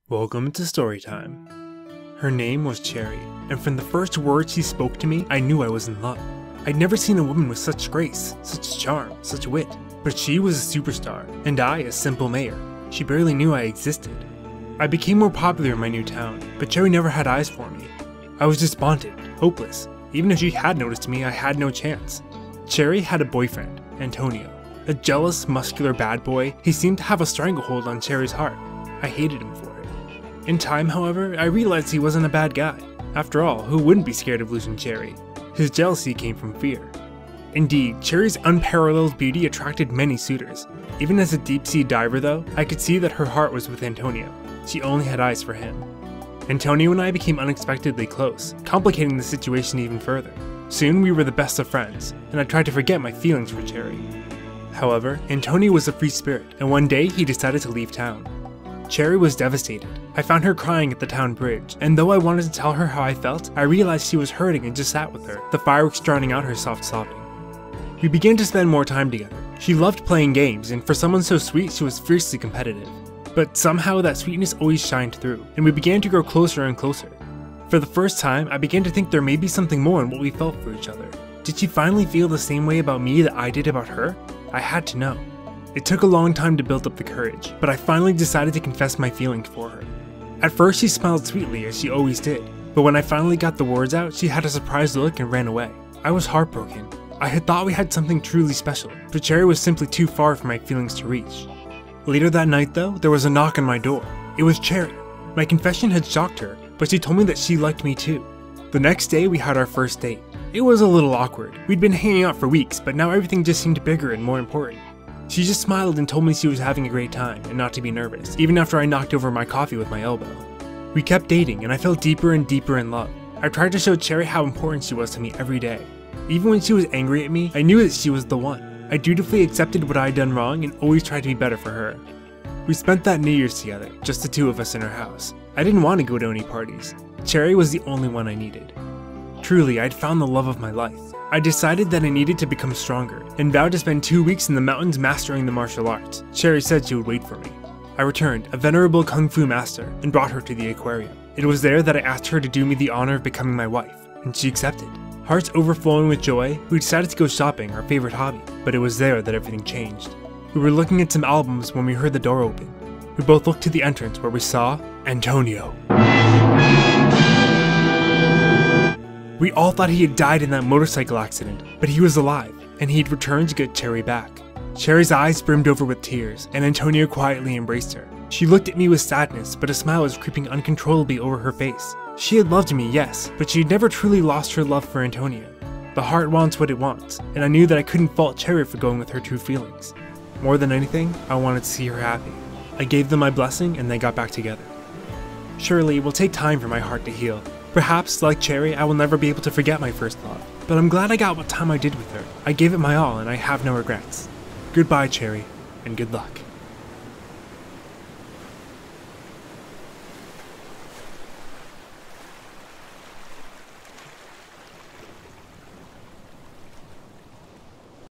Welcome to Storytime. Her name was Cheri, and from the first words she spoke to me, I knew I was in love. I'd never seen a woman with such grace, such charm, such wit. But she was a superstar, and I a simple mayor. She barely knew I existed. I became more popular in my new town, but Cheri never had eyes for me. I was despondent, hopeless. Even if she had noticed me, I had no chance. Cheri had a boyfriend, Antonio. A jealous, muscular bad boy, he seemed to have a stranglehold on Cheri's heart. I hated him for it. In time, however, I realized he wasn't a bad guy. After all, who wouldn't be scared of losing Cheri? His jealousy came from fear. Indeed, Cheri's unparalleled beauty attracted many suitors. Even as a deep-sea diver though, I could see that her heart was with Antonio. She only had eyes for him. Antonio and I became unexpectedly close, complicating the situation even further. Soon we were the best of friends, and I tried to forget my feelings for Cheri. However, Antonio was a free spirit, and one day he decided to leave town. Cheri was devastated. I found her crying at the town bridge, and though I wanted to tell her how I felt, I realized she was hurting and just sat with her, the fireworks drowning out her soft sobbing. We began to spend more time together. She loved playing games, and for someone so sweet, she was fiercely competitive. But somehow that sweetness always shined through, and we began to grow closer and closer. For the first time, I began to think there may be something more in what we felt for each other. Did she finally feel the same way about me that I did about her? I had to know. It took a long time to build up the courage, but I finally decided to confess my feelings for her. At first she smiled sweetly as she always did, but when I finally got the words out, she had a surprised look and ran away. I was heartbroken. I had thought we had something truly special, but Cheri was simply too far for my feelings to reach. Later that night though, there was a knock on my door. It was Cheri. My confession had shocked her, but she told me that she liked me too. The next day we had our first date. It was a little awkward. We'd been hanging out for weeks, but now everything just seemed bigger and more important. She just smiled and told me she was having a great time and not to be nervous, even after I knocked over my coffee with my elbow. We kept dating and I fell deeper and deeper in love. I tried to show Cheri how important she was to me every day. Even when she was angry at me, I knew that she was the one. I dutifully accepted what I had done wrong and always tried to be better for her. We spent that New Year's together, just the two of us in her house. I didn't want to go to any parties. Cheri was the only one I needed. Truly, I'd found the love of my life. I decided that I needed to become stronger, and vowed to spend 2 weeks in the mountains mastering the martial arts. Cheri said she would wait for me. I returned, a venerable kung fu master, and brought her to the aquarium. It was there that I asked her to do me the honor of becoming my wife, and she accepted. Hearts overflowing with joy, we decided to go shopping, our favorite hobby, but it was there that everything changed. We were looking at some albums when we heard the door open. We both looked to the entrance where we saw Antonio. We all thought he had died in that motorcycle accident, but he was alive, and he'd returned to get Cheri back. Cheri's eyes brimmed over with tears, and Antonio quietly embraced her. She looked at me with sadness, but a smile was creeping uncontrollably over her face. She had loved me, yes, but she had never truly lost her love for Antonio. The heart wants what it wants, and I knew that I couldn't fault Cheri for going with her true feelings. More than anything, I wanted to see her happy. I gave them my blessing, and they got back together. Surely, it will take time for my heart to heal. Perhaps, like Cheri, I will never be able to forget my first love, but I'm glad I got what time I did with her. I gave it my all and I have no regrets. Goodbye, Cheri, and good luck.